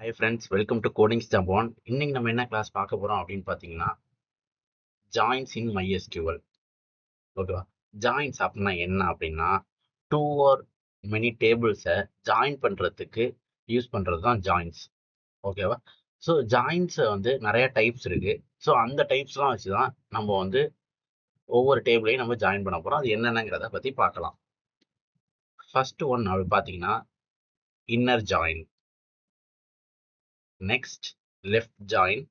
Hi friends, welcome to codings jump on. இன்னைக்கு நம்ம என்ன கிளாஸ் பார்க்க போகிறோம் அப்படின்னு பார்த்தீங்கன்னா, ஜாயின்ஸ் இன் MySQL. ஓகேவா? ஜாயின்ஸ் அப்படின்னா என்ன அப்படின்னா, டூ ஆர் மெனி டேபிள்ஸை ஜாயின் பண்ணுறதுக்கு யூஸ் பண்ணுறது தான் ஜாயின்ஸ். ஓகேவா? ஸோ ஜாயின்ஸை வந்து நிறைய டைப்ஸ் இருக்குது. ஸோ அந்த டைப்ஸ்லாம் வச்சு தான் நம்ம வந்து ஒவ்வொரு டேபிளையும் நம்ம ஜாயின் பண்ண போகிறோம். அது என்னென்னங்கிறத பற்றி பார்க்கலாம். ஃபர்ஸ்ட் ஒன் அப்படி பார்த்தீங்கன்னா, inner join. Next left join.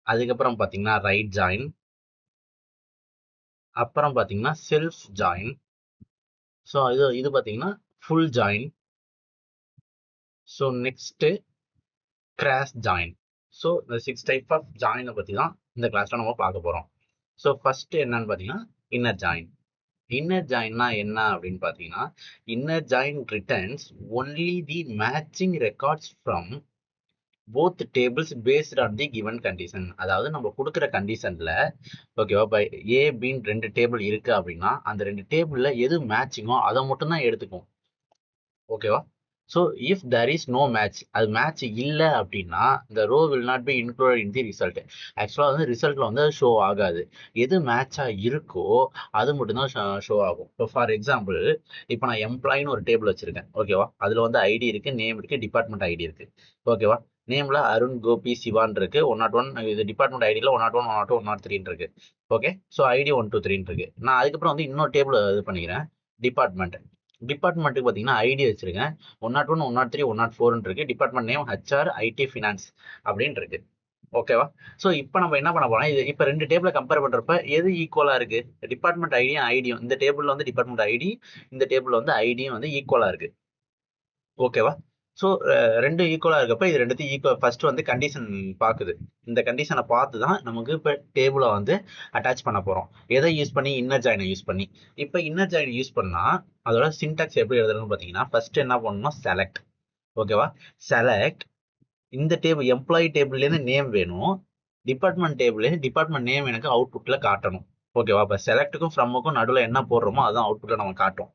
அதுக்கப்புறம் பார்த்தீங்கன்னா ரைட் ஜாயின். அப்புறம் பார்த்தீங்கன்னா செல்ஃப் ஜாயின். ஸோ இது பார்த்தீங்கன்னா full join. So next cross join. So இந்த 6 டைப் ஆஃப் ஜாயினை பற்றி தான் இந்த கிளாஸில் நம்ம பார்க்க போகிறோம். ஸோ ஃபஸ்ட்டு என்னன்னு பார்த்தீங்கன்னா இன்னர் ஜாயின். இன்னர் ஜாயின்னா என்ன அப்படின்னு பார்த்தீங்கன்னா, inner join returns only the matching records from both tables based on the given condition. அதாவது நம்ம கொடுக்குற கண்டிஷனில் ஓகேவா, இப்போ ஏ பின்னு 2 டேபிள் இருக்குது அப்படின்னா அந்த 2 டேபிளில் எது மேட்சிங்கோ அதை மட்டும்தான் எடுத்துக்கும். ஓகேவா? So if there is no match, அது மேட்ச் இல்லை அப்படின்னா இந்த row will not be included in the result. ஆக்சுவலாக வந்து ரிசல்ட்டில் வந்து ஷோ ஆகாது. எது மேட்சாக இருக்கோ அது மட்டும்தான் ஷோ ஆகும். இப்போ ஃபார் எக்ஸாம்பிள், இப்போ நான் எம்ப்ளாயின்னு ஒரு டேபிள் வச்சுருக்கேன். ஓகேவா? அதில் வந்து ஐடி இருக்குது, நேம் இருக்குது, டிபார்ட்மெண்ட் ஐடி இருக்குது. ஓகேவா? நேமில் அருண், கோபி, சிவான் இருக்குது. 101 இது டிபார்ட்மெண்ட் ஐடியில் 101, 102, 103 இருக்கு. ஓகே, ஸோ ஐடி 1, 2, 3 இருக்கு. நான் அதுக்கப்புறம் வந்து இன்னொரு டேபிள் இது பண்ணிக்கிறேன், டிபார்ட்மெண்ட்டுக்கு பார்த்தீங்கன்னா ஐடி வச்சிருக்கேன். 101, 103, 104 இருக்கு. Department name HR IT finance அப்படின்னு இருக்கு. ஓகேவா? ஸோ இப்போ நம்ம என்ன பண்ண போறோம், இது இப்போ 2 டேபிளை கம்பேர் பண்ணுறப்ப எது ஈக்குவலாக இருக்கு? டிபார்ட்மெண்ட் ஐடியும் ஐடியும், இந்த டேபிளில் வந்து டிபார்ட்மெண்ட் ஐடி, இந்த டேபிளில் வந்து ஐடியும் வந்து ஈக்குவலாக இருக்கு. ஓகேவா? ஸோ 2 ஈக்குவலாக இருக்கப்ப இது ரெண்டுத்தையும் ஈக்குவல் ஃபர்ஸ்ட் வந்து கண்டிஷன் பார்க்குது. இந்த கண்டிஷனை பார்த்து தான் நமக்கு இப்போ டேபிளை வந்து அட்டாச் பண்ண போகிறோம். எதை யூஸ் பண்ணி? இன்னர் ஜாயினை யூஸ் பண்ணி. இப்போ இன்னர் ஜாயின் யூஸ் பண்ணால் அதோட சின்டாக்ஸ் எப்படி எழுதுறதுன்னு பார்த்தீங்கன்னா, ஃபர்ஸ்ட் என்ன பண்ணணும், செலக்ட். ஓகேவா? செலக்ட் இந்த டேபிள் எம்ப்ளாயி டேபிள்லேருந்து நேம் வேணும், டிபார்ட்மெண்ட் டேபிள்லேருந்து டிபார்ட்மெண்ட் நேம் எனக்கு அவுட்புட்டில் காட்டணும். ஓகேவா? இப்போ செலக்ட்டுக்கும் ஃப்ரம்முக்கும் நடுவில் என்ன போடுறோமோ அதுதான் அவுட்புட்டில் நம்ம காட்டும்.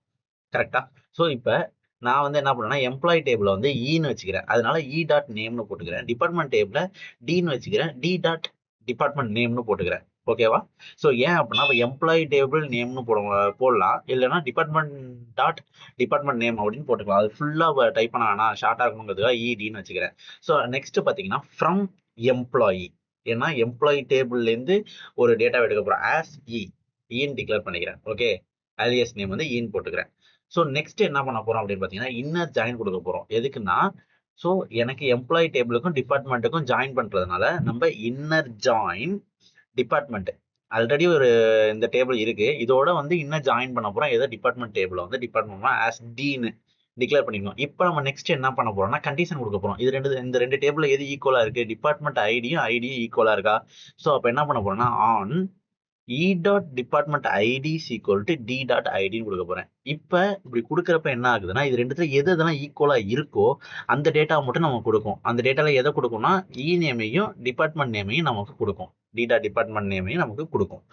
கரெக்டா? ஸோ இப்போ நான் வந்து என்ன பண்ணுறேன்னா, எம்ப்ளாயி டேபிளை வந்து ஈன்னு வச்சுக்கிறேன். அதனால இ டாட் நேம்னு போட்டுக்கிறேன். டிபார்ட்மெண்ட் டேபிளை டின்னு வச்சுக்கிறேன். டி டாட் டிபார்ட்மெண்ட் நேம்னு போட்டுக்கிறேன். ஓகேவா? ஸோ ஏன் அப்படின்னா, இப்போ எம்ப்ளாயி டேபிள் நேம்னு போடலாம், இல்லைன்னா டிபார்ட்மெண்ட் டாட் டிபார்ட்மெண்ட் நேம் அப்படின்னு போட்டுக்கலாம். அது ஃபுல்லாக டைப் பண்ண வேணாம், ஷார்ட்டாக இருக்கணுங்கிறதுக்காக இடின்னு வச்சுக்கிறேன். ஸோ நெக்ஸ்ட் பார்த்தீங்கன்னா ஃப்ரம் எம்ப்ளாயி. ஏன்னா எம்ப்ளாயி டேபிள்லேருந்து ஒரு டேட்டா எடுக்க போகிறோம். ஆஸ் ஈன்னு டிக்ளேர் பண்ணிக்கிறேன். ஓகே, அலியஸ் நேம் வந்து ஈன்னு போட்டுக்கிறேன். ஸோ நெக்ஸ்ட் என்ன பண்ண போறோம் அப்படின்னு பார்த்தீங்கன்னா, இன்னர் ஜாயின் கொடுக்க போறோம். எதுக்குன்னா, ஸோ எனக்கு எம்ப்ளாயி டேபிளுக்கும் டிபார்ட்மெண்ட்டுக்கும் ஜாயின் பண்றதுனால நம்ம இன்னர் ஜாயின் டிபார்ட்மெண்ட். ஆல்ரெடி ஒரு இந்த டேபிள் இருக்கு, இதோட வந்து இன்னர் ஜாயின் பண்ண போறோம். ஏதோ டிபார்ட்மெண்ட் டேபிள் வந்து டிபார்ட்மெண்ட் ஆஸ் டின்னு டிக்ளேர் பண்ணிக்கணும். இப்போ நம்ம நெக்ஸ்ட் என்ன பண்ண போறோம்னா, கண்டிஷன் கொடுக்க போறோம். இந்த ரெண்டு டேபிள் எது ஈக்குவலா இருக்கு? டிபார்ட்மெண்ட் ஐடியும் ஈக்குவலா இருக்கா? ஸோ அப்போ என்ன பண்ண போறோம்னா, on E dot department ID is equal to D dot ஐடின்னு கொடுக்க போறேன். இப்போ இப்படி கொடுக்குறப்ப என்ன ஆகுதுன்னா, இது ரெண்டுத்துல எது எதெல்லாம் ஈக்குவலா இருக்கோ அந்த டேட்டா மட்டும் நமக்கு கொடுக்கும். அந்த டேட்டால எதை கொடுக்கும்னா, இ நேமையும் டிபார்ட்மெண்ட் நேமையும் நமக்கு கொடுக்கும். டி டாட் டிபார்ட்மெண்ட் நேமையும் நமக்கு கொடுக்கும்.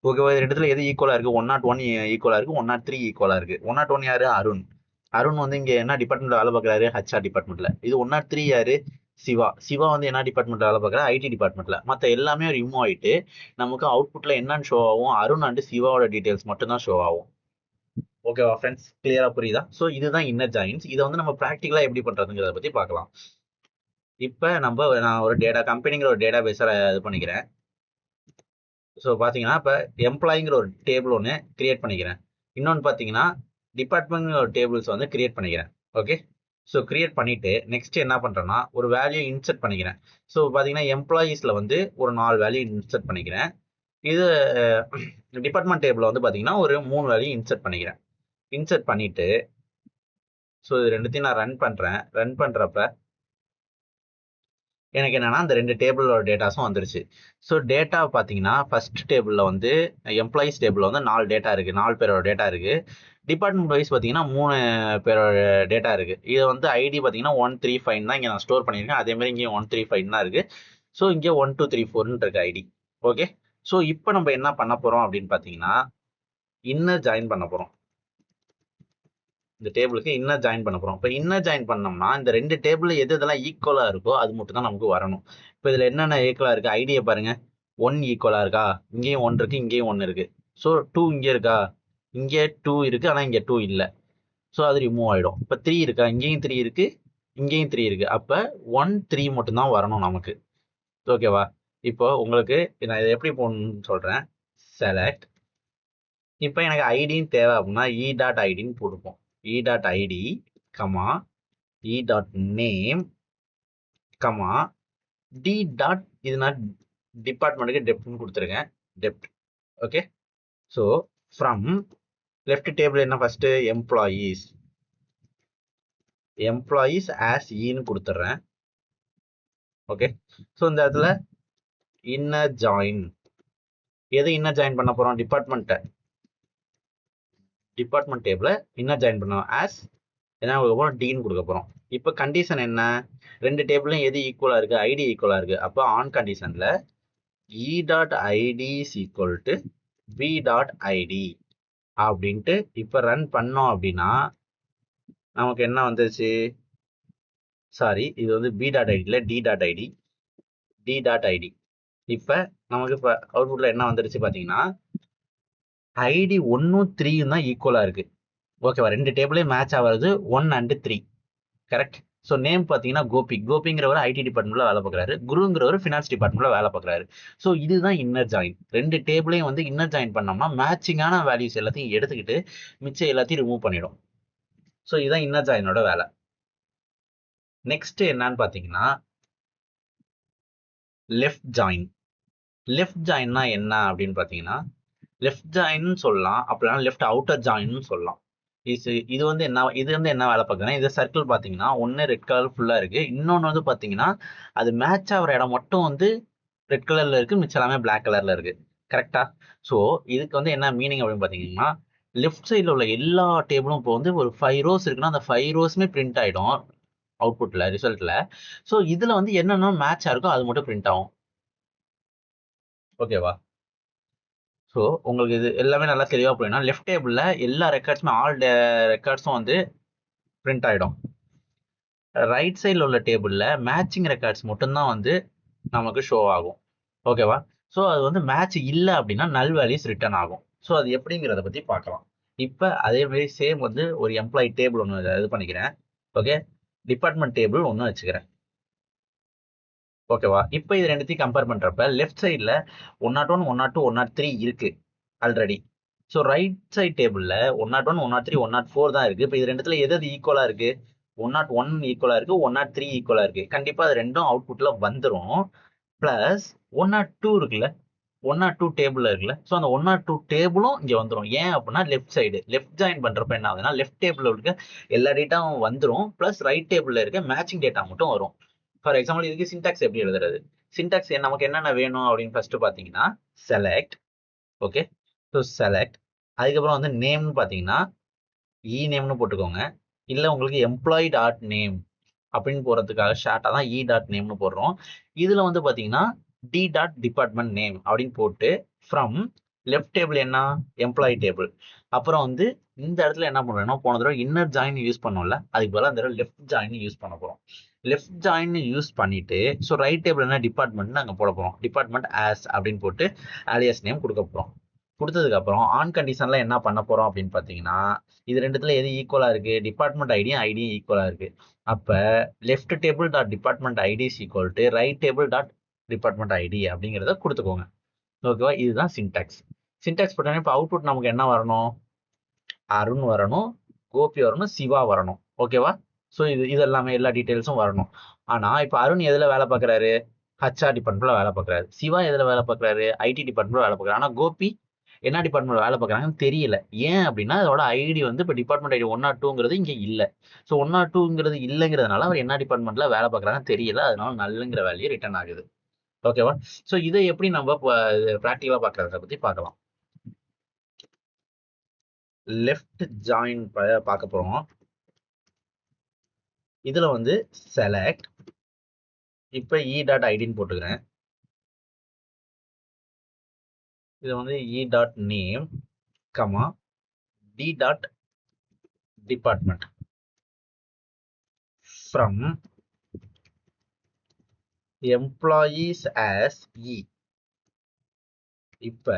ஓகேவா? இது ரெண்டுத்துல எது ஈக்குவலா இருக்கு? 101 ஈக்குவலா இருக்கு, 103 ஈக்குவலா இருக்கு. 101 யாரு? அருண். அருண் வந்து இங்க என்ன டிபார்ட்மெண்ட்ல வேலை பார்க்குறாரு? HR டிபார்ட்மெண்ட்ல. இது 103 யாரு? சிவா. சிவா வந்து என்ன டிபார்ட்மெண்ட்ல வேலை பார்க்குறாரு? IT டிபார்ட்மெண்ட்ல. மற்ற எல்லாமே ரிமூவ் ஆயிட்டு நமக்கு அவுட்புட்ல என்னன்னு ஷோ ஆகும்? அருண் அண்ட் சிவாவோட டீடைல்ஸ் மட்டும் தான் ஷோ ஆகும். ஓகேவா ஃப்ரெண்ட்ஸ்? கிளியரா புரியுதா? ஸோ இதுதான் இன்னர் ஜாயின்ஸ். இதை வந்து நம்ம ப்ராக்டிக்கலா எப்படி பண்றதுங்கிறத பத்தி பார்க்கலாம். இப்போ நான் ஒரு கம்பெனிங்கிற ஒரு டேட்டா பேஸை இது பண்ணிக்கிறேன். ஸோ பார்த்தீங்கன்னா, இப்போ எம்ப்ளாயிங்கிற ஒரு டேபிள் ஒன்று கிரியேட் பண்ணிக்கிறேன். இன்னொன்று பார்த்தீங்கன்னா, டிபார்ட்மெண்ட்ங்கிற ஒரு டேபிள்ஸ் வந்து கிரியேட் பண்ணிக்கிறேன். ஓகே, ஸோ கிரியேட் பண்ணிட்டு நெக்ஸ்ட் என்ன பண்ணுறேன்னா, ஒரு வேல்யூ இன்சர்ட் பண்ணிக்கிறேன். ஸோ பார்த்தீங்கன்னா, எம்ப்ளாயீஸில் வந்து ஒரு 4 வேல்யூ இன்சர்ட் பண்ணிக்கிறேன். இது டிபார்ட்மெண்ட் டேபிளில் வந்து பார்த்தீங்கன்னா ஒரு 3 வேல்யூ இன்சர்ட் பண்ணிக்கிறேன். இன்சர்ட் பண்ணிட்டு ஸோ இது ரெண்டுத்தையும் நான் ரன் பண்ணுறேன். ரன் பண்ணுறப்ப எனக்கு என்னன்னா, அந்த 2 டேபிளோட டேட்டாஸும் வந்துருச்சு. ஸோ டேட்டா பார்த்தீங்கன்னா, ஃபர்ஸ்ட் டேபிளில் வந்து எம்ப்ளாயீஸ் டேபிளில் வந்து 4 டேட்டா இருக்குது, 4 பேரோட டேட்டா இருக்குது. டிபார்ட்மெண்ட் வைஸ் பார்த்தீங்கன்னா 3 பேரோட டேட்டா இருக்குது. இது வந்து ஐடி பார்த்தீங்கன்னா 135 தான் இங்கே நான் ஸ்டோர் பண்ணியிருக்கேன். அதேமாதிரி இங்கே 135 தான் இருக்குது. ஸோ இங்கே 1234 இருக்கு ஐடி. ஓகே, ஸோ இப்போ நம்ம என்ன பண்ண போகிறோம் அப்படின்னு பார்த்தீங்கன்னா, இன்னர் ஜாயின் பண்ண போகிறோம். இந்த டேபிளுக்கு இன்னர் ஜாயின் பண்ண போகிறோம். இப்போ இன்னர் ஜாயின் பண்ணோம்னா இந்த ரெண்டு டேபிளில் எது இதெல்லாம் ஈக்குவலாக இருக்கோ அது மட்டும் தான் நமக்கு வரணும். இப்போ இதில் என்னென்ன ஈக்குவலாக இருக்குது ஐடியை பாருங்கள். 1 ஈக்குவலாக இருக்கா, இங்கேயும் 1 இருக்குது, இங்கேயும் 1 இருக்குது. ஸோ 2 இங்கே இருக்கா, இங்கே 2 இருக்குது, ஆனால் இங்கே 2 இல்லை. ஸோ அது ரிமூவ் ஆகிடும். இப்போ 3 இருக்கா, இங்கேயும் 3 இருக்குது, இங்கேயும் 3 இருக்குது. அப்போ 1 3 மட்டும்தான் வரணும் நமக்கு. ஓகேவா? இப்போ உங்களுக்கு நான் இதை எப்படி போடணும்னு சொல்கிறேன். செலக்ட். இப்போ எனக்கு ஐடின்னு தேவை அப்படின்னா இ டாட் ஐடின்னு போட்டுப்போம். E dot ID comma e dot name comma D dot, இது நான் டிபார்ட்மெண்ட்டுக்கு டெப்ட்னு கொடுத்துருக்கேன். Dept. Okay. So from left table என்ன ஃபர்ஸ்ட் எம்ப்ளாயீஸ் ஆஸ் ஈன்னு கொடுத்துட்றேன். ஓகே. ஸோ இந்த இடத்துல இன்னர் ஜாயின், எது இன்னர் ஜாயின் பண்ண போகிறோம், டிபார்ட்மெண்ட் டேபிள இன்னர் ஜாயின் பண்ணோம். ஆஸ் என்ன கொடுக்க போகிறோம், டின்னு கொடுக்க போகிறோம். இப்போ கண்டிஷன் என்ன, ரெண்டு டேபிளும் எது ஈக்குவலாக இருக்குது, ஐடி ஈக்குவலாக இருக்குது. அப்போ ஆன் கண்டிஷனில் E dot ID is equal to B dot ID அப்படின்ட்டு இப்போ ரன் பண்ணோம் அப்படின்னா நமக்கு என்ன வந்துருச்சு, சாரி இது வந்து பி டாட் ஐடியில் டி டாட் ஐடி. இப்போ நமக்கு இப்போ அவுட்புட்டில் என்ன வந்துருச்சு பார்த்தீங்கன்னா ஐடி 1ம் 3யும் தான் ஈக்குவலாக இருக்குது. ஓகேவா? ரெண்டு டேபிளே மேட்ச் ஆகிறது 1 and 3. கரெக்ட். ஸோ நேம் பார்த்தீங்கன்னா கோபிங்கிறவர் ஐடி டிபார்ட்மெண்ட்டில் வேலை பார்க்குறாரு, குருங்கிறவர் ஃபினான்ஸ் டிபார்ட்மெண்ட்டில் வேலை பார்க்குறாரு. ஸோ இதுதான் இன்னர் ஜாயின். ரெண்டு டேபிளையும் வந்து இன்னர் ஜாயின் பண்ணோம்னா மேட்சிங்கான வேல்யூஸ் எல்லாத்தையும் எடுத்துக்கிட்டு மிச்சம் எல்லாத்தையும் ரிமூவ் பண்ணிடும். ஸோ இதுதான் இன்னர் ஜாயினோட வேலை. நெக்ஸ்ட் என்னன்னு பார்த்தீங்கன்னா லெஃப்ட் ஜாயின். லெஃப்ட் ஜாயின்னா என்ன அப்படின்னு பார்த்தீங்கன்னா லெஃப்ட் ஜாயின் சொல்லலாம், அப்படின்னா லெஃப்ட் அவுட்டர் ஜாயின் சொல்லலாம். இது வந்து என்ன வேலை பார்க்குறேன்னா, இது சர்க்கிள் பார்த்தீங்கன்னா ஒன்று ரெட் கலர் ஃபுல்லாக இருக்குது, இன்னொன்று வந்து பார்த்தீங்கன்னா அது மேட்ச் ஆகிற இடம் மட்டும் வந்து ரெட் கலரில் இருக்குது, மிச்சம் எல்லாமே பிளாக் கலரில் இருக்குது. கரெக்டாக? ஸோ இதுக்கு வந்து என்ன மீனிங் அப்படின்னு பார்த்தீங்கன்னா லெஃப்ட் சைடில் உள்ள எல்லா டேபிளும் இப்போ வந்து ஒரு 5 rows இருக்குன்னா அந்த 5 rowsமே பிரிண்ட் ஆகிடும் அவுட்புட்டில், ரிசல்ட்டில். ஸோ இதில் வந்து என்னென்ன மேட்ச் இருக்கோ அது மட்டும் பிரிண்ட் ஆகும். ஓகேவா? ஸோ உங்களுக்கு இது எல்லாமே நல்லா தெளிவாக போயிடும்னா லெஃப்ட் டேபிளில் எல்லா ரெக்கார்ட்ஸுமே ஆல் ரெக்கார்ட்ஸும் வந்து பிரிண்ட் ஆகிடும். ரைட் சைடில் உள்ள டேபிளில் மேட்சிங் ரெக்கார்ட்ஸ் மட்டும்தான் வந்து நமக்கு ஷோ ஆகும். ஓகேவா? ஸோ அது வந்து மேட்ச் இல்லை அப்படின்னா நல் வேல்யூஸ் ரிட்டர்ன் ஆகும். ஸோ அது எப்படிங்கிறத பற்றி பார்க்கலாம். இப்போ அதே மாதிரி சேம் வந்து ஒரு எம்ப்ளாயி டேபிள் ஒன்று இது பண்ணிக்கிறேன். ஓகே. டிபார்ட்மெண்ட் டேபிள் ஒன்று வச்சுக்கிறேன். ஓகேவா? இப்போ இது ரெண்டுத்தையும் கம்பேர் பண்ணுறப்ப லெஃப்ட் சைடில் 101, 102, 103 இருக்கு ஆல்ரெடி. ஸோ ரைட் சைட் டேபிளில் 101, 103, 104 தான் இருக்குது. இப்போ இது ரெண்டுத்துல எது ஈக்குவலாக இருக்குது, 101 ஈக்குவலாக இருக்குது, 103 ஈக்குவலாக இருக்குது. கண்டிப்பாக அது ரெண்டும் அவுட்புட்டில் வந்துடும். ப்ளஸ் 102 இருக்குல்ல, 102 டேபிளில் இருக்குல்ல, ஸோ அந்த 102 டேபிளும் இங்கே வந்துடும். ஏன் அப்படின்னா லெஃப்ட் ஜாயின் பண்ணுறப்ப என்ன ஆகுதுன்னா லெஃப்ட் டேபிளில் இருக்க எல்லா டேட்டாவும் வந்துடும், ப்ளஸ் ரைட் டேபிளில் இருக்க மேட்சிங் டேட்டா மட்டும் வரும். ஃபார் எக்ஸாம்பிள் இதுக்கு சின்டாக்ஸ் எப்படி எழுதுறது, சின்டாக்ஸ் நமக்கு என்னென்ன வேணும் அப்படின்னு ஃபர்ஸ்ட் பார்த்தீங்கன்னா செலக்ட். ஓகே. So select. அதுக்கப்புறம் வந்து நேம்னு பார்த்தீங்கன்னா இ நேம்னு போட்டுக்கோங்க. இல்லை உங்களுக்கு எம்ப்ளாயி டாட் நேம் அப்படின்னு போகிறதுக்காக ஷார்ட்டாக தான் இ டாட் நேம்னு போடுறோம். இதில் வந்து பார்த்தீங்கன்னா டி டாட் டிபார்ட்மெண்ட் நேம் அப்படின்னு போட்டு ஃப்ரம் லெஃப்ட் டேபிள் என்ன எம்ப்ளாயி டேபிள். அப்புறம் வந்து இந்த இடத்துல என்ன பண்ணுறோம்னா போன தடவை இன்னர் ஜாயின் யூஸ் பண்ணோம்ல, அதுக்கு பதிலாக இந்த தடவை லெஃப்ட் ஜாயின் யூஸ் பண்ண போகிறோம். லெஃப்ட் ஜாயின் யூஸ் பண்ணிட்டு ஸோ ரைட் டேபிள் என்ன டிபார்ட்மெண்ட் நாங்கள் போட போகிறோம். டிபார்ட்மெண்ட் ஆஸ் அப்படின்னு போட்டு ஆலியஸ் நேம் கொடுக்க போகிறோம். கொடுத்ததுக்கப்புறம் ஆன் கண்டிஷனில் என்ன பண்ண போகிறோம் அப்படின்னு பார்த்தீங்கன்னா இது ரெண்டுத்துல எது ஈக்குவலாக இருக்குது, டிபார்ட்மெண்ட் ஐடியும் ஈக்குவலாக இருக்குது. அப்போ left table dot department ID is equal to right table dot department ID அப்படிங்கிறத கொடுத்துக்கோங்க. ஓகேவா? இதுதான் சின்டாக்ஸ். சின்டாக்ஸ் போட்டோன்னா இப்போ அவுட்புட் நமக்கு என்ன வரணும், அருண் வரணும், கோபி வரணும், சிவா வரணும். ஓகேவா? ஸோ இது எல்லாமே எல்லா டீட்டெயில்ஸும் வரணும். ஆனால் இப்போ அருண் எதில் வேலை பார்க்குறாரு, ஹச்ஆர் டிபார்ட்மெண்ட்டில் வேலை பார்க்குறாரு. சிவா எதில் வேலை பார்க்குறாரு, ஐடி டிபார்ட்மெண்ட்டில் வேலை பார்க்குறாரு. ஆனால் கோபி என்ன டிபார்ட்மெண்ட் வேலை பார்க்குறாங்கன்னு தெரியல. ஏன் அப்படின்னா அதோட ஐடி வந்து இப்போ டிபார்ட்மெண்ட் ஐடி 102ங்கிறது இங்கே இல்லை. ஸோ 102ங்கிறது இல்லைங்கிறதுனால அவர் என்ன டிபார்ட்மெண்ட்டில் வேலை பார்க்குறாங்கன்னு தெரியல, அதனால நல்லுங்கிற வேல்யூ ரிட்டர்ன் ஆகுது. ஓகேவா? ஸோ இதை எப்படி நம்ம ப்ராக்டிக்கலாக பார்க்குறத பற்றி பார்க்கலாம். லெஃப்ட் ஜாயின் பார்க்க போகிறோம். இதில் வந்து செலக்ட். இப்போ இ டாட் ஐடின்னு போட்டுக்கிறேன். இது வந்து E dot name comma D dot department from employees as E. இப்ப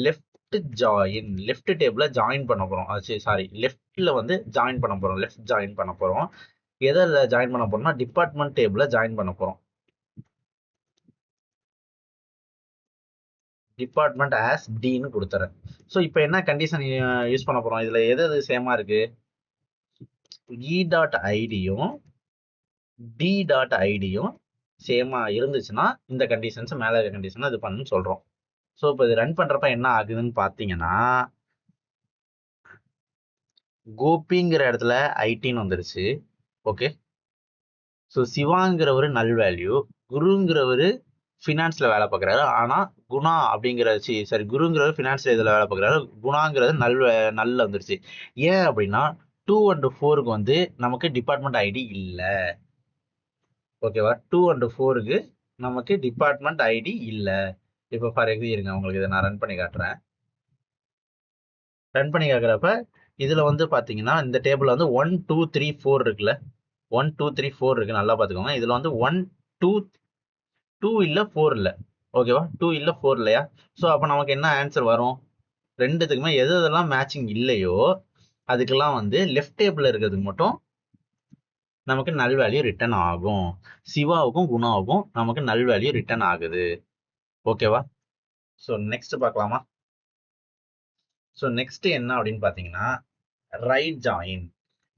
லெஃப்ட் ஜாயின், லெஃப்ட் டேபிள ஜாயின் பண்ண போறோம். சாரி, லெஃப்ட்ல வந்து ஜாயின் பண்ண போறோம். லெஃப்ட் ஜாயின் பண்ண போறோம். எதில் ஜாயின் பண்ண போறோம்னா டிபார்ட்மெண்ட் டேபிள ஜாயின் பண்ண போறோம். டிபார்ட்மெண்ட் ஆஸ் டின்னு கொடுத்துறேன். ஸோ இப்போ என்ன கண்டிஷன் யூஸ் பண்ண போறோம்? இதுல எது எது சேமா இருக்கு? இ டாட் ஐடியும் டி டாட் ஐடியும் சேமா இருந்துச்சுன்னா இந்த கண்டிஷன்ஸ் மேல இருக்க கண்டிஷன் இது பண்ணு சொல்றோம். ஸோ இப்போ இது ரன் பண்றப்ப என்ன ஆகுதுன்னு பார்த்தீங்கன்னா கோபிங்கிற இடத்துல ஐடின்னு வந்துருச்சு. ஓகே. ஸோ சிவாங்கிறவர் நல் வேல்யூ, குருங்கிறவர் ஃபினான்ஸ்ல வேலை பார்க்குறாரு. ஆனால் குணா அப்படிங்கிற சரி குருங்கிறவர் ஃபினான்ஸ்ல இதில் வேலை பார்க்குறாரு. குணாங்கிறது நல்ல வந்துருச்சு. ஏன் அப்படின்னா 2 and 4க்கு வந்து நமக்கு டிபார்ட்மெண்ட் ஐடி இல்லை. ஓகேவா? 2 and 4க்கு நமக்கு டிபார்ட்மெண்ட் ஐடி இல்லை. இப்போ ஃபார் எக்ஸாம்பிள் இருங்க, உங்களுக்கு இதை நான் ரன் பண்ணி காட்டுறேன். ரன் பண்ணி காட்டுறப்ப இதுல வந்து பாத்தீங்கன்னா இந்த டேபிள்ல வந்து 1 2 3 4 இருக்குல்ல, 1 2 3 4 இருக்கு. நல்லா பாத்துக்கோங்க. இதுல வந்து 1 2 இல்ல 4 இல்ல. ஓகேவா? 2 இல்ல 4 இல்லையா? ஸோ அப்போ நமக்கு என்ன ஆன்சர் வரும்? ரெண்டுத்துக்குமே எது எதெல்லாம் மேட்சிங் இல்லையோ அதுக்கெல்லாம் வந்து லெஃப்ட் டேபிள் இருக்கிறதுக்கு மட்டும் நமக்கு நல் வேல்யூ ரிட்டர்ன் ஆகும். சிவாவுக்கும் குணாவுக்கும் நமக்கு நல் வேல்யூ ரிட்டர்ன் ஆகுது. ஓகேவா? ஸோ நெக்ஸ்ட் பார்க்கலாமா? ஸோ நெக்ஸ்ட் என்ன அப்படின்னு பார்த்தீங்கன்னா ரைட் ஜாயின்.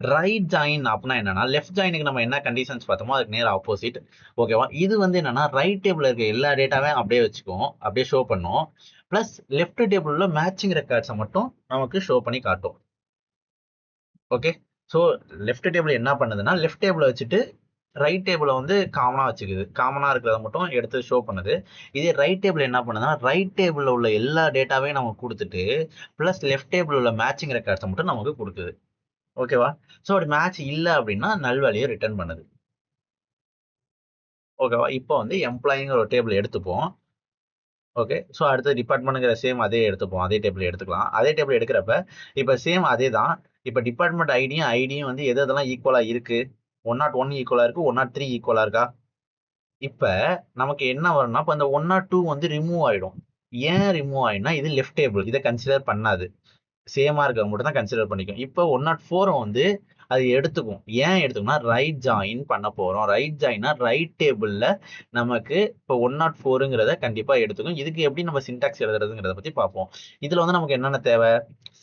ரைட் ஜாயின் அப்படின்னா என்னன்னா லெஃப்ட் ஜாயினுக்கு நம்ம என்ன கண்டிஷன்ஸ் பார்த்தோமோ அதுக்கு நேர் ஆப்போசிட். ஓகேவா? இது வந்து என்னன்னா ரைட் டேபிள் இருக்க எல்லா டேட்டாவே அப்படியே வச்சுக்கும், அப்படியே ஷோ பண்ணும். பிளஸ் லெஃப்ட் டேபிள்ல மேட்சிங் ரெக்கார்ட்ஸை மட்டும் நமக்கு ஷோ பண்ணி காட்டும். ஓகே. ஸோ லெஃப்ட் டேபிள் என்ன பண்ணுதுன்னா லெஃப்ட் டேபிளை வச்சுட்டு ரைட் டேபிளை வந்து காமனா வச்சுக்குது. காமனா இருக்கிறத மட்டும் எடுத்து ஷோ பண்ணுது. இதே ரைட் டேபிள் என்ன பண்ணுதுன்னா ரைட் டேபிள்ல உள்ள எல்லா டேட்டாவையும் நமக்கு கொடுத்துட்டு பிளஸ் லெஃப்ட் டேபிள் உள்ள மேட்சிங் ரெக்கார்ட்ஸை மட்டும் நமக்கு கொடுக்குது. ஓகேவா? ஸோ அப்படி மேட்ச் இல்லை அப்படின்னா நல் வேல்யூ ரிட்டர்ன் பண்ணுது. ஓகேவா? இப்போ வந்து எம்ப்ளாயிங்கிற ஒரு டேபிள் எடுத்துப்போம். ஓகே. ஸோ அடுத்த டிபார்ட்மெண்ட்ங்கிற சேம் அதே எடுத்துப்போம். அதே டேபிள் எடுத்துக்கலாம். அதே டேபிள் எடுக்கிறப்ப இப்போ சேம் அதே தான். இப்போ டிபார்ட்மெண்ட் ஐடியும் வந்து எது எதெல்லாம் ஈக்குவலா இருக்கு? 101 ஈக்குவலா இருக்கு, 103 ஈக்குவலா இருக்கா? இப்ப நமக்கு என்ன வரும்னா இப்போ இந்த 102 வந்து ரிமூவ் ஆயிடும். ஏன் ரிமூவ் ஆயிடும்னா இது லெஃப்ட் டேபிள், இதை கன்சிடர் பண்ணாது. சேமா இருக்க மட்டும் தான் கன்சிடர் பண்ணிக்கும். இப்போ 104 வந்து அது எடுத்துக்கும். ஏன் எடுத்துக்கும்னா ரைட் ஜாயின் பண்ண போறோம். ரைட் ஜாயின்னா ரைட் டேபிள்ல நமக்கு இப்போ 104ங்கிறத கண்டிப்பா எடுத்துக்கும். இதுக்கு எப்படி நம்ம சின்டாக்ஸ் எழுதுறதுங்கிறத பத்தி பார்ப்போம். இதுல வந்து நமக்கு என்னென்ன தேவை?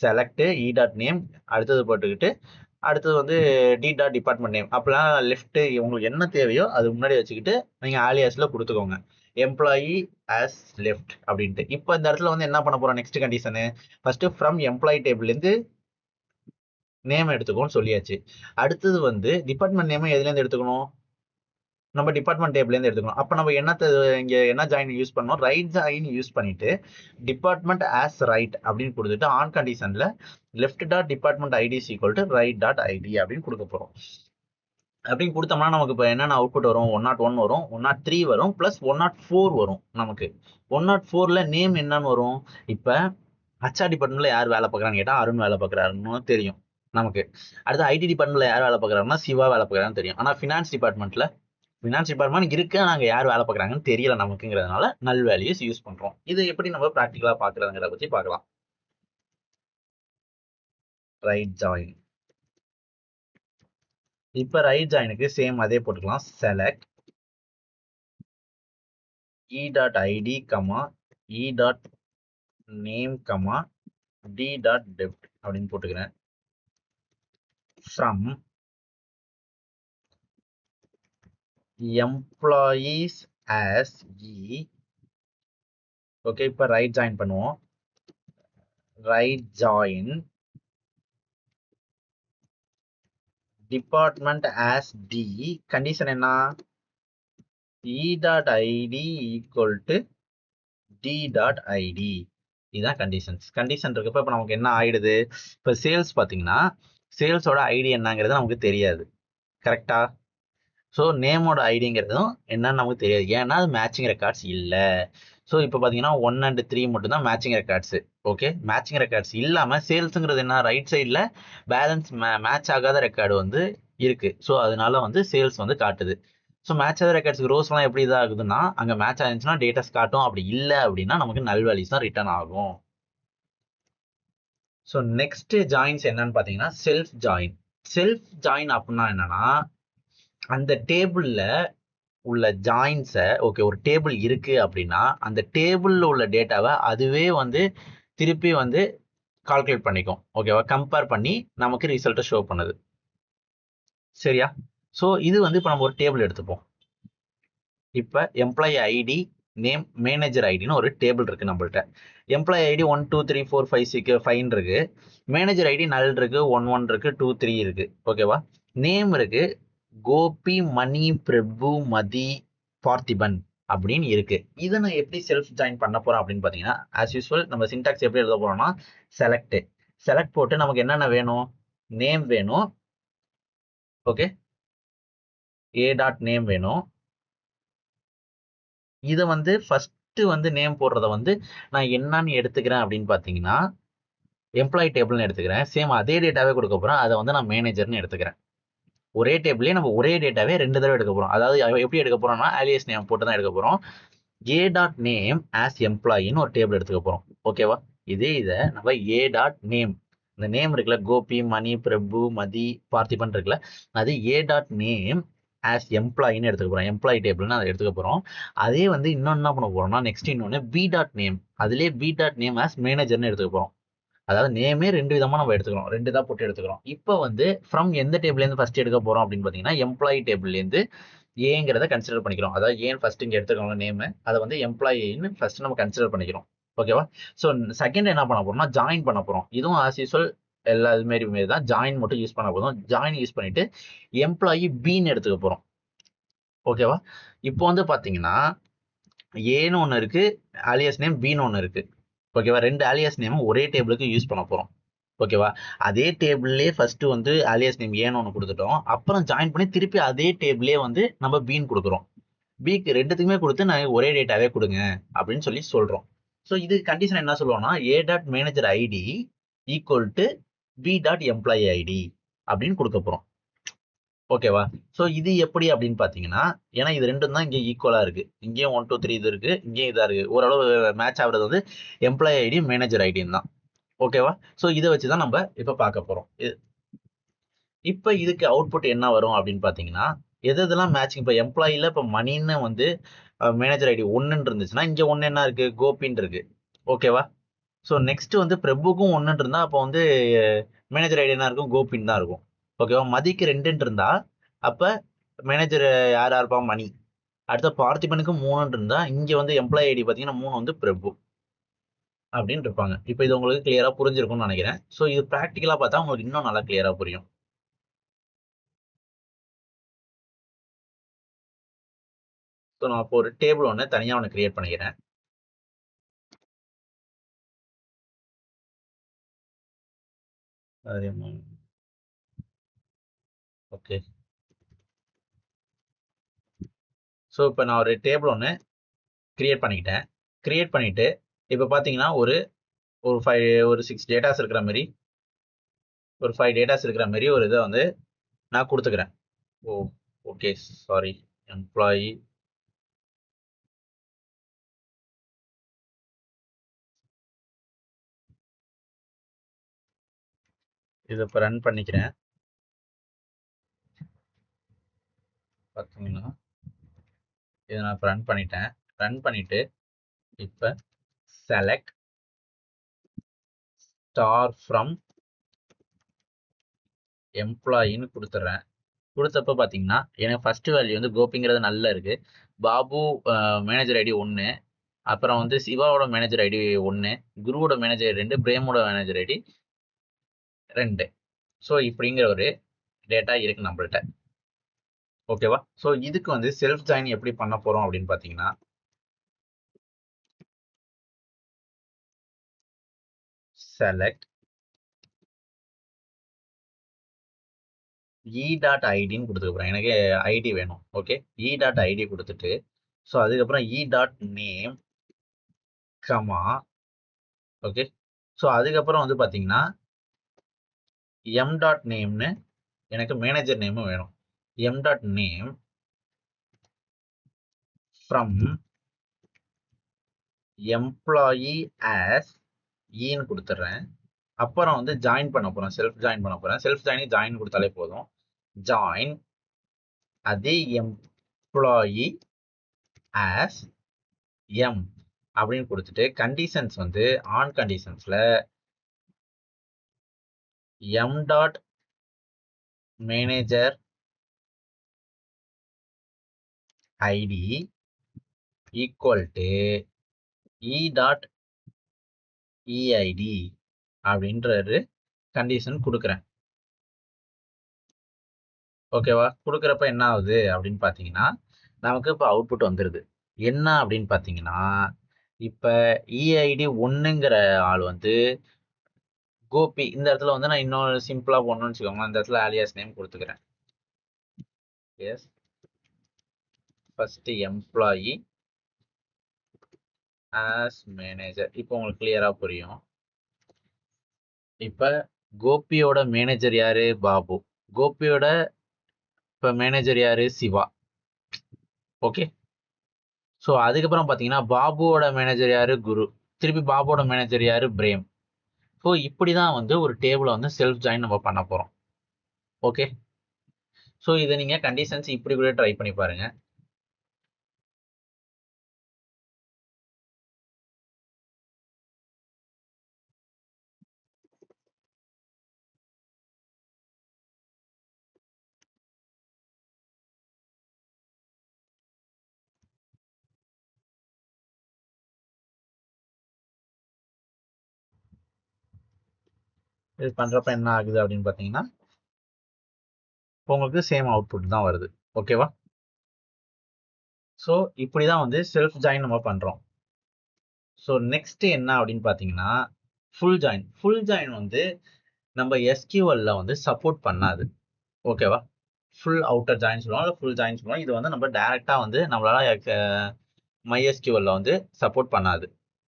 செலக்ட் இ டாட் நேம் அடுத்தது போட்டுக்கிட்டு அடுத்தது வந்து டி டாட் டிபார்ட்மெண்ட் நேம். அப்பெல்லாம் லெஃப்ட் உங்களுக்கு என்ன தேவையோ அது முன்னாடி வச்சுக்கிட்டு நீங்க ஆலியாஸ்ல கொடுத்துக்கோங்க. எம்ப்ளாயி ஆஸ் லெஃப்ட் அப்படின்ட்டு. இப்போ இந்த இடத்துல வந்து என்ன பண்ண போறோம்? Next condition first from employee டேபிள்ல இருந்து நேம் எடுத்துக்கோன்னு சொல்லியாச்சு. அடுத்தது வந்து டிபார்ட்மெண்ட் நேம் எதுல இருந்து எடுத்துக்கணும்? நம்ம டிபார்ட்மெண்ட் டேபிள்ல இருந்து எடுத்துக்கணும். அப்ப நம்ம இங்க என்ன ஜாயின் யூஸ் பண்ணோம்? ரைட் ஜாயின் யூஸ் பண்ணிட்டு டிபார்ட்மெண்ட் ஆஸ் ரைட் அப்படின்னு கொடுத்துட்டு ஆன் கண்டிஷன்ல left dot department ID equal to right dot ID அப்படின்னு கொடுக்க போறோம். அப்படின்னு கொடுத்தோம்னா நமக்கு இப்போ என்னென்ன அவுட்புட் வரும்? 101 வரும், 103 வரும், பிளஸ் 104 வரும். நமக்கு 104ல நேம் என்னன்னு வரும்? இப்ப ஹச்ஆர் டிபார்ட்மெண்ட்ல யார் வேலை பார்க்கறான்னு கேட்டா அருண் வேலை பார்க்கறாருன்னு தெரியும் நமக்கு. அடுத்து ஐடி டிபார்ட்மெண்ட்ல யார் வேலை பார்க்கறாருன்னா சிவா வேலை பார்க்கறான்னு தெரியும். ஆனா ஃபினான்ஸ் டிபார்ட்மெண்ட் இருக்கு, நாங்க யார் வேலை பார்க்கறாங்கன்னு தெரியல நமக்குங்கிறதுனால நல் வேல்யூஸ் யூஸ் பண்றோம். இது எப்படி நம்ம பிராக்டிகலா பாக்குறதுங்கிறத பத்தி பார்க்கலாம். Right join. இப்ப ரைட் ஜாயினுக்கு சேம் அதே போட்டுக்கலாம். Select e dot ID comma e dot name comma D dot dept அப்படின்னு போட்டுக்கிறேன். From employees as e. Okay. இப்ப ரைட் ஜாயின் பண்ணுவோம். Right join department as d. Condition என்ன? E dot ID equal to D dot ID. இதுதான் conditions. Condition இருக்கப்ப இப்ப நமக்கு என்ன ஆயிடுது? இப்ப சேல்ஸ் பாத்தீங்கன்னா சேல்ஸோட ஐடி என்னங்கிறது நமக்கு தெரியாது. கரெக்டா? ஸோ நேமோட ஐடிங்கிறதும் என்னன்னு நமக்கு தெரியாது. ஏன்னா அது மேட்சிங் ரெக்கார்ட்ஸ் இல்லை. ஸோ இப்போ பார்த்தீங்கன்னா 1 and 3 மட்டும் தான் matching records. Okay, matching records இல்லாமல் சேல்ஸுங்கிறது என்ன, ரைட் சைடில் பேலன்ஸ் மேட்ச் ஆகாத ரெக்கார்டு வந்து இருக்குது. ஸோ அதனால வந்து சேல்ஸ் வந்து காட்டுது. ஸோ மேட்ச் ஆகாத ரெக்கார்ட்ஸ்க்கு ரோஸ்லாம் எப்படி இதாக ஆகுதுன்னா, அங்கே மேட்ச் ஆயிருந்துச்சுன்னா டேட்டாஸ் காட்டும், அப்படி இல்லை அப்படின்னா நமக்கு நல் வேல்யூஸ் தான் ரிட்டர்ன் ஆகும். ஸோ நெக்ஸ்ட் ஜாயின்ஸ் என்னன்னு பார்த்தீங்கன்னா செல்ஃப் ஜாயின். செல்ஃப் ஜாயின் அப்படின்னா என்னன்னா, அந்த டேபிளில் உள்ள ஜாயின்ஸை, ஓகே ஒரு டேபிள் இருக்கு அப்படின்னா அந்த டேபிளில் உள்ள டேட்டாவை அதுவே வந்து திருப்பி வந்து கால்குலேட் பண்ணிக்கும். ஓகேவா, கம்பேர் பண்ணி நமக்கு ரிசல்ட்டை ஷோ பண்ணுது. சரியா? ஸோ இது வந்து இப்போ நம்ம ஒரு டேபிள் எடுத்துப்போம். இப்போ எம்ப்ளாயி ஐடி, நேம், மேனேஜர் ஐடின்னு ஒரு டேபிள் இருக்கு நம்மள்ட்ட. எம்ப்ளாயி ஐடி 1 2 3 4 5 6 5 இருக்கு. மேனேஜர் ஐடி நல் இருக்கு, 1 1 இருக்கு, 2 3 இருக்கு. ஓகேவா, நேம் இருக்கு, கோபி, மணி, பிரபு, மதி, பார்த்திபன் அப்படின்னு இருக்கு. இதை நான் எப்படி செல்ஃப் ஜாயின் பண்ண போறோம் அப்படின்னு பார்த்தீங்கன்னா, ஆஸ் யூஸ்வல் நம்ம சின்டாக்ஸ் எப்படி எழுத போறோம்னா செலக்ட் போட்டு நமக்கு என்னென்ன வேணும், நேம் வேணும். ஓகே, ஏ டாட் நேம் வேணும். இதை வந்து ஃபர்ஸ்ட் வந்து நேம் போடுறத வந்து நான் என்னன்னு எடுத்துக்கிறேன் அப்படின்னு பார்த்தீங்கன்னா எம்ப்ளாயி டேபிள்னு எடுத்துக்கிறேன். சேம் அதே டேட்டாவே கொடுக்க போறேன், அதை வந்து நான் மேனேஜர்னு எடுத்துக்கிறேன். ஒரே டேபிளே நம்ம ஒரே டேட்டாவே 2 தடவை எடுக்க போறோம். அதாவது எப்படி எடுக்க போறோம்னா alias நேம் போட்டு தான் எடுக்க போறோம். ஏ டாட் நேம் ஆஸ் எம்ப்ளாயின்னு ஒரு டேபிள் எடுத்துக்க போறோம். ஓகேவா, இதை நம்ம ஏ டாட் நேம், இந்த நேம் இருக்குல்ல, கோபி, மணி, பிரபு, மதி, பார்த்திபன் இருக்குல்ல, அது ஏ டாட் நேம் ஆஸ் எம்ப்ளாயின்னு எடுத்துக்க போறோம். எம்ப்ளாயி டேபிள்னு அதை எடுத்துக்க போறோம். அதே வந்து இன்னொன்று என்ன பண்ண போறோம்னா, நெக்ஸ்ட் இன்னொன்று பி டாட் நேம், அதுலேயே பி டாட் நேம் ஆஸ் மேனேஜர்னு எடுத்துக்க போறோம். அதாவது நேமே 2 விதமா நம்ம எடுத்துக்கிறோம், 2 தான் போட்டு எடுத்துக்கிறோம். இப்போ வந்து ஃப்ரம் எந்த டேபிள்லேருந்து ஃபர்ஸ்ட் எடுக்க போறோம் அப்படின்னு பார்த்தீங்கன்னா எம்ப்ளாயி டேபிள்லேருந்து ஏங்கிறத கன்சிடர் பண்ணிக்கிறோம். அதாவது ஏன் ஃபர்ஸ்ட் இங்கே எடுத்துக்கிறோம் நேம், அதை வந்து எம்ப்ளாயின்னு ஃபர்ஸ்ட் நம்ம கன்சிடர் பண்ணிக்கிறோம். ஓகேவா, ஸோ செகண்ட் என்ன பண்ண போறோம்னா ஜாயின் பண்ண போறோம். இதுவும் ஆஸ் யூஸ்வல் எல்லா மாரி தான், ஜாயின் மட்டும் யூஸ் பண்ண போதும். ஜாயின் யூஸ் பண்ணிட்டு எம்ப்ளாயி பின்னு எடுத்துக்க போறோம். ஓகேவா, இப்போ வந்து பார்த்தீங்கன்னா ஏன்னு ஒன்று இருக்கு, alias நேம் பின்னு ஒன்று இருக்கு. ஓகேவா, 2 alias நேமும் ஒரே டேபிளுக்கு யூஸ் பண்ண போறோம். ஓகேவா, அதே டேபிள்லேயே ஃபர்ஸ்ட் வந்து alias நேம் ஏன்னு ஒன்று கொடுத்துட்டோம், அப்புறம் ஜாயின் பண்ணி திருப்பி அதே டேபிளே வந்து நம்ம பீன் கொடுக்குறோம். பிக்கு 2த்துக்குமே கொடுத்து நான் ஒரே டேட்டாவே கொடுங்க அப்படின்னு சொல்லி சொல்றோம். ஸோ இது கண்டிஷன் என்ன சொல்லுவோம்னா A dot manager ID equal to B dot employee ID அப்படின்னு கொடுக்க போறோம். ஓகேவா, ஸோ இது எப்படி அப்படின்னு பார்த்தீங்கன்னா, ஏன்னா இது ரெண்டும் தான் இங்கே ஈக்குவலாக இருக்கு. இங்கேயும் 1 2 3 இது இருக்கு, இங்கேயும் இதாக இருக்கு. ஓரளவு மேட்ச் ஆகுறது வந்து எம்ப்ளாயி ஐடி, மேனேஜர் ஐடின்னு தான். ஓகேவா, ஸோ இதை வச்சு தான் நம்ம இப்போ பார்க்க போறோம். இப்போ இதுக்கு அவுட்புட் என்ன வரும் அப்படின்னு பார்த்தீங்கன்னா, எதெல்லாம் மேட்சிங், இப்போ எம்ப்ளாயில இப்போ மணின்னு வந்து மேனேஜர் ஐடி 1ன்னு இருந்துச்சுன்னா இங்கே 1 என்ன இருக்கு, கோபின்னு இருக்கு. ஓகேவா, ஸோ நெக்ஸ்ட் வந்து பிரபுக்கும் 1ன்னு இருந்தா அப்போ வந்து மேனேஜர் ஐடி என்ன இருக்கும், கோபின்னு தான் இருக்கும். ஓகேவா, மதிக்கு 2ன்னு இருந்தா அப்ப மேனேஜர் யாரா இருப்பா, மணி. அடுத்த பார்த்திபனுக்கு 3ன்னு இருந்தா இங்க வந்து எம்ப்ளாயி ஐடி பாத்தீங்கன்னா 3 வந்து பிரபு அப்படின்னு இருப்பாங்க. இப்போ இது உங்களுக்கு கிளியரா புரிஞ்சிருக்கும்னு நினைக்கிறேன். ஸோ இது ப்ராக்டிக்கலா பார்த்தா உங்களுக்கு இன்னும் நல்லா கிளியரா புரியும். ஸோ நான் இப்போ ஒரு டேபிள் ஒன்று தனியா ஒன்று கிரியேட் பண்ணிக்கிறேன். ஓகே, ஸோ இப்போ நான் ஒரு டேபிள் ஒன்று கிரியேட் பண்ணிக்கிட்டேன். கிரியேட் பண்ணிட்டு இப்போ பார்த்தீங்கன்னா ஒரு ஒரு 6 டேட்டாஸ் இருக்கிற மாதிரி, ஒரு 5 டேட்டாஸ் இருக்கிற மாதிரி ஒரு இதை வந்து நான் கொடுத்துக்கிறேன். ஓ ஓகே, சாரி, எம்ப்ளாயி இதை இப்போ ரன் பண்ணிக்கிறேன். பார்த்தீங்கன்னா இதை நான் இப்போ ரன் பண்ணிட்டேன். ரன் பண்ணிட்டு இப்போ செலக்ட் ஸ்டார் ஃப்ரம் எம்ப்ளாயின்னு கொடுத்துட்றேன். கொடுத்தப்ப பார்த்தீங்கன்னா எனக்கு ஃபர்ஸ்ட் வேல்யூ வந்து கோபிங்கிறது நல்லா இருக்கு, பாபு மேனேஜர் ஐடி 1, அப்புறம் வந்து சிவாவோட மேனேஜர் ஐடி 1, குருவோட மேனேஜர் 2, பிரேமோட மேனேஜர் ஐடி 2. ஸோ இப்படிங்கிற ஒரு டேட்டா இருக்கு நம்மள்ட்ட. ஓகேவா, ஸோ இதுக்கு வந்து செல்ஃப் ஜாயின் எப்படி பண்ண போறோம் அப்படின்னு பார்த்தீங்கன்னா, செலக்ட் இ டாட் ஐடின்னு கொடுத்துக்க போறேன். எனக்கு ஐடி வேணும். ஓகே, இ டாட் ஐடி கொடுத்துட்டு ஸோ அதுக்கப்புறம் இ dot name comma. Okay. So அதுக்கப்புறம் வந்து பார்த்தீங்கன்னா எம் டாட் நேம்னு எனக்கு மேனேஜர் நேமும் வேணும். M dot name from employee as ஈன்னு கொடுத்துட்றேன். அப்புறம் வந்து ஜாயின் பண்ண போகிறேன், செல்ஃப் ஜாயின் பண்ண போகிறேன். செல்ஃப் ஜாயின் ஜாயின் கொடுத்தாலே போதும். ஜாயின் அதே எம்ப்ளாயி ஆஸ் எம் அப்படின்னு கொடுத்துட்டு கண்டிஷன்ஸ் வந்து ஆன் கண்டிஷன்ஸில் m dot manager ID equal to e dot EID அப்படின்ற ஒரு கண்டிஷன் கொடுக்குறேன். ஓகேவா? கொடுக்குறப்ப என்ன ஆகுது அப்படின்னு பார்த்தீங்கன்னா நமக்கு இப்போ அவுட்புட் வந்துடுது. என்ன அப்படின்னு பார்த்தீங்கன்னா இப்போ இஐடி ஒன்றுங்கிற ஆள் வந்து கோபி. இந்த இடத்துல வந்து நான் இன்னொரு சிம்பிளாக போடணும்னு வச்சுக்கோங்களேன். இந்த இடத்துல ஆலியாஸ் நேம் கொடுத்துக்கிறேன். S first employee as manager. இப்போ உங்களுக்கு கிளியரா புரியும். இப்போ கோபியோட மேனேஜர் யாரு? பாபு. கோபியோட இப்போ மேனேஜர் யாரு? சிவா. ஓகே. ஸோ அதுக்கப்புறம் பார்த்தீங்கன்னா பாபுவோட மேனேஜர் யாரு? குரு. திருப்பி பாபுவோட மேனேஜர் யாரு? பிரேம். ஸோ இப்படி தான் வந்து ஒரு டேபிளை வந்து செல்ஃப் ஜாயின் நம்ம பண்ண போகிறோம். ஓகே. ஸோ இதை நீங்கள் கண்டிஷன்ஸ் இப்படி கூட ட்ரை பண்ணி பாருங்க. இது பண்ணுறப்ப என்ன ஆகுது அப்படின்னு பார்த்தீங்கன்னா உங்களுக்கு சேம் அவுட்புட் தான் வருது. ஓகேவா? ஸோ இப்படி தான் வந்து செல்ஃப் ஜாயின் நம்ம பண்ணுறோம். ஸோ நெக்ஸ்ட் என்ன அப்படின்னு பார்த்தீங்கன்னா ஃபுல் ஜாயின். ஃபுல் ஜாயின் வந்து நம்ம எஸ்கியூஎல்ல வந்து சப்போர்ட் பண்ணாது. ஓகேவா? ஃபுல் அவுட்டர் ஜாயின் சொல்லுவோம், இல்லை ஃபுல் ஜாயின் சொல்லுவோம். இது வந்து நம்ம டைரெக்டாக வந்து நம்மளால MySQLல வந்து சப்போர்ட் பண்ணாது.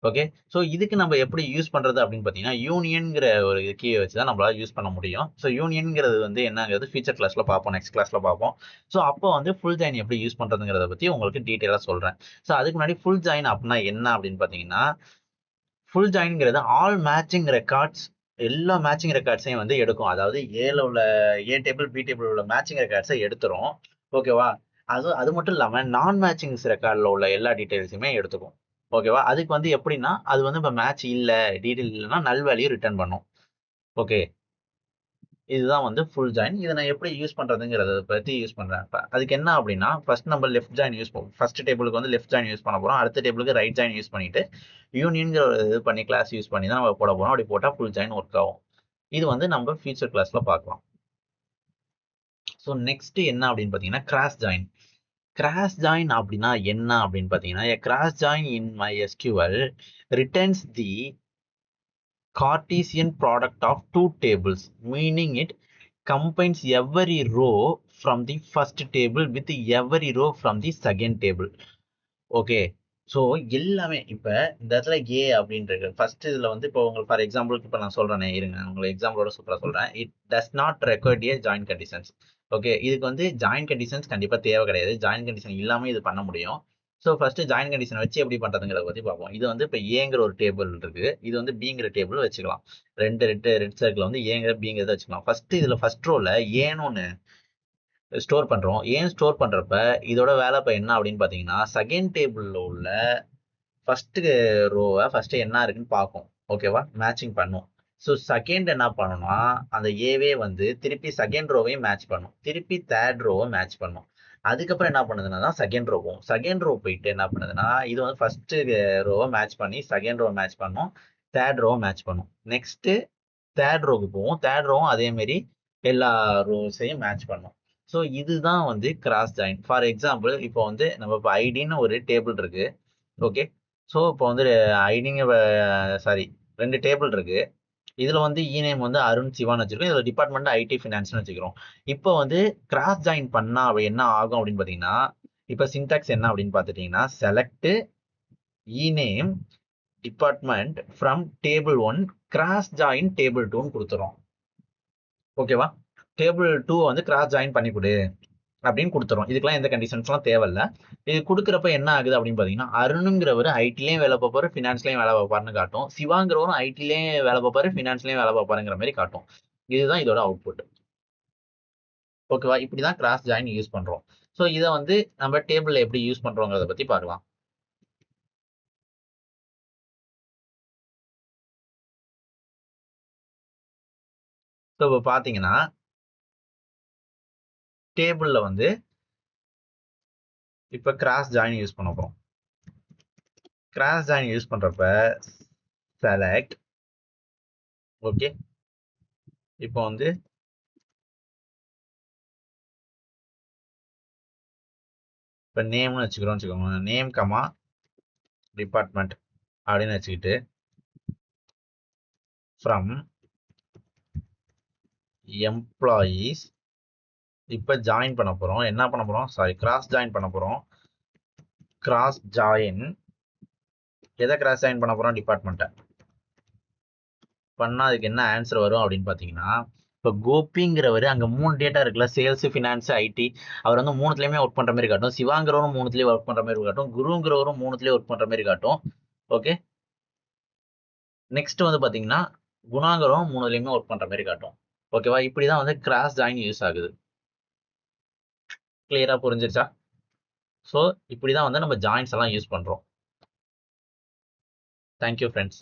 ஓகே. ஸோ இதுக்கு நம்ம எப்படி யூஸ் பண்ணுறது அப்படின்னு பார்த்தீங்கன்னா யூனியன்கிற ஒரு கீயை வச்சு தான் நம்மளால யூஸ் பண்ண முடியும். ஸோ யூனியன்கிறது வந்து என்னங்கிறது ஃபியூச்சர் கிளாஸில் பார்ப்போம், நெக்ஸ்ட் கிளாஸில் பார்ப்போம். ஸோ அப்போ வந்து ஃபுல் ஜாயின் எப்படி யூஸ் பண்ணுறதுங்கிறத பற்றி உங்களுக்கு டீட்டெயிலாக சொல்கிறேன். ஸோ அதுக்கு முன்னாடி ஃபுல் ஜாயின் அப்படின்னா என்ன அப்படின்னு பார்த்தீங்கன்னா ஃபுல் ஜாயின்ங்கிறது ஆல் மேட்சிங் ரெக்கார்ட்ஸ், எல்லா மேட்சிங் ரெக்கார்ட்ஸையும் வந்து எடுக்கும். அதாவது ஏல உள்ள ஏ டேபிள் பி டேபிள் உள்ள மேட்சிங் ரெக்கார்ட்ஸை எடுத்துரும். ஓகேவா? அது மட்டும் இல்லாமல் நான் மேட்சிங்ஸ் ரெக்கார்டில் உள்ள எல்லா டீட்டெயில்ஸுமே எடுத்துக்கும். ஓகேவா? அதுக்கு வந்து எப்படின்னா அது வந்து இப்போ மேட்ச் இல்லை, டீட்டெயில் இல்லைன்னா நல் வேல்யூ ரிட்டர்ன் பண்ணும். ஓகே. இதுதான் வந்து ஃபுல் ஜாயின். இதை நான் எப்படி யூஸ் பண்ணுறதுங்கிறத பற்றி யூஸ் பண்ணுறேன். இப்போ அதுக்கு என்ன அப்படின்னா ஃபர்ஸ்ட் நம்ம லெஃப்ட் ஜாயின் யூஸ் பண்ணுவோம். ஃபர்ஸ்ட் டேபிளுக்கு வந்து லெஃப்ட் ஜாயின் யூஸ் பண்ண போகிறோம். அடுத்த டேபிளுக்கு ரைட் ஜாயின் யூஸ் பண்ணிட்டு யூனியன்கிற இது பண்ணி கிளாஸ் யூஸ் பண்ணி தான் நம்ம போட போகிறோம். அப்படி போட்டால் ஃபுல் ஜாயின் ஒர்க் ஆகும். இது வந்து நம்ம ஃபியூச்சர் கிளாஸில் பார்க்கலாம். ஸோ நெக்ஸ்ட் என்ன அப்படின்னு பார்த்தீங்கன்னா கிராஸ் ஜாயின். கிராஸ் ஜாயின் அப்படின்னா என்ன அப்படின்னு பார்த்தீங்கன்னா cross join in MySQL returns the Cartesian product of two tables, meaning it combines every row from the first table with every row from the second table. Okay. So எல்லாமே இப்போ இந்த இடத்துல ஏ அப்படின்றது first இதில் வந்து இப்போ உங்களுக்கு ஃபார் எக்ஸாம்பிளுக்கு இப்போ நான் சொல்கிறேனே, இருங்க உங்களுக்கு எக்ஸாம்பிளோட சூப்பராக சொல்கிறேன். It does not record A join conditions. Okay. இதுக்கு வந்து ஜாயின் கண்டிஷன்ஸ் கண்டிப்பாக தேவை கிடையாது. ஜாயின் கண்டிஷன் இல்லாமல் இது பண்ண முடியும். ஸோ ஃபர்ஸ்ட் ஜாயின் கண்டிஷன் வச்சு எப்படி பண்ணுறதுங்கிறத பற்றி பார்ப்போம். இது வந்து இப்போ ஏங்கிற ஒரு டேபிள் இருக்குது, இது வந்து பிங்கிற டேபிள் வச்சுக்கலாம். ரெட் சர்க்கிள் வந்து ஏங்கிற பிங்கிறத வச்சுக்கலாம். ஃபர்ஸ்ட் இதில் ஃபர்ஸ்ட் ரோல ஏன்னு ஒன்று ஸ்டோர் பண்ணுறோம். ஏன் ஸ்டோர் பண்ணுறப்ப இதோட வேலை இப்போ என்ன அப்படின்னு பார்த்தீங்கன்னா செகண்ட் டேபிளில் உள்ள ஃபர்ஸ்ட் ரோவை ஃபர்ஸ்ட் என்ன இருக்குன்னு பார்க்கும். ஓகேவா? மேட்சிங் பண்ணும். ஸோ செகண்ட் என்ன பண்ணணும்னா அந்த ஏவே வந்து திருப்பி செகண்ட் ரோவையும் மேட்ச் பண்ணும், திருப்பி தேர்ட் ரோவை மேட்ச் பண்ணும். அதுக்கப்புறம் என்ன பண்ணுதுன்னா தான் செகண்ட் ரோ போகும். செகண்ட் ரோ போயிட்டு என்ன பண்ணுதுன்னா இது வந்து ஃபர்ஸ்ட் ரோவை மேட்ச் பண்ணி செகண்ட் ரோவை மேட்ச் பண்ணும், தேர்ட் ரோவை மேட்ச் பண்ணும். நெக்ஸ்ட் தேர்ட் ரோவுக்கு போகும், தேர்ட் ரோவும் அதே மாதிரி எல்லா ரோஸையும் மேட்ச் பண்ணும். ஸோ இதுதான் வந்து கிராஸ் ஜாயின். ஃபார் எக்ஸாம்பிள் இப்போ வந்து நம்ம இப்போ ஐடின்னு ஒரு டேபிள் இருக்கு. ஓகே. ஸோ இப்போ வந்து ஐடிங்க சாரி 2 டேபிள் இருக்கு. இதுல வந்து நேம் வந்து அருண் சிவான்னு வச்சிருக்கோம். இதுல டிபார்ட்மெண்ட் ஐடி ஃபினான்ஸ்னு வச்சுக்கிறோம். இப்போ வந்து கிராஸ் ஜாயின் பண்ணா என்ன ஆகும் அப்படின்னு பாத்தீங்கன்னா இப்போ சின்டாக்ஸ் என்ன அப்படின்னு பாத்துட்டீங்கன்னா select name department from table 1 cross join table 2 கொடுத்துறோம். ஓகேவா? டேபிள் 2 வந்து கிராஸ் ஜாயின் பண்ணி கொடு அப்படின்னு கொடுத்துறோம். இதுக்கெல்லாம் எந்த கண்டிஷன்ஸ்லாம் தேவையில்ல. இது கொடுக்குறப்ப என்ன ஆகுது அப்படின்னு பார்த்தீங்கன்னா, அருணுங்கிறவர் ஐடிலையும் வேலை பார்ப்பாரு, ஃபினான்ஸ்லையும் வேலை பார்ப்பாருன்னு காட்டும். சிவாங்கிறவரும் ஐடிலையும் வேலை பார்ப்பாரு, ஃபினான்ஸ்லையும் வேலை பார்ப்பாருங்கிற மாதிரி காட்டும். இதுதான் இதோட அவுட்புட். ஓகேவா? இப்படிதான் கிராஸ் ஜாயின் யூஸ் பண்றோம். ஸோ இதை வந்து நம்ம டேபிள்ல எப்படி யூஸ் பண்றோங்கிறத பத்தி பார்க்கலாம். ஸோ இப்போ பார்த்தீங்கன்னா டேபிள்ல வந்து இப்போ கிராஸ் ஜாயின் யூஸ் பண்ண போறோம். கிராஸ் ஜாயின் யூஸ் பண்றப்ப செலக்ட், ஓகே, இப்போ வந்து இப்போ நேம்னு வச்சுக்கிறோம் வச்சுக்கோங்க. நேம் கமா டிபார்ட்மெண்ட் அப்படின்னு வச்சுக்கிட்டு ஃப்ரம் எம்ப்ளாயீஸ் இப்போ ஜாயின் பண்ண போறோம். என்ன பண்ண போறோம்? சாரி, கிராஸ் ஜாயின் பண்ண போறோம். கிராஸ் ஜாயின் எதை கிராஸ் ஜாயின் பண்ண போறோம்? டிபார்ட்மெண்ட்டை பண்ணா அதுக்கு என்ன ஆன்சர் வரும் அப்படின்னு பார்த்தீங்கன்னா, இப்போ கோபிங்கிறவர் அங்கே 3 டேட்டா இருக்குல்ல, சேல்ஸ், ஃபினான்ஸ், ஐடி, அவர் வந்து 3த்துலையுமே ஒர்க் பண்ணுற மாதிரி காட்டும். சிவாங்கிறவரும் 3த்துலேயும் ஒர்க் பண்ணுற மாதிரி காட்டும். குருங்கிறவரும் 3த்துலேயும் ஒர்க் பண்ணுற மாதிரி காட்டும். ஓகே, நெக்ஸ்ட் வந்து பார்த்தீங்கன்னா குணாங்கிறவரும் 3லையுமே ஒர்க் பண்ணுற மாதிரி காட்டும். ஓகேவா? இப்படி தான் வந்து கிராஸ் ஜாயின் யூஸ் ஆகுது. கிளியராக புரிஞ்சிருச்சா? ஸோ இப்படி தான் வந்து நம்ம ஜாயின்ஸ் எல்லாம் யூஸ் பண்ணுறோம். Thank you friends.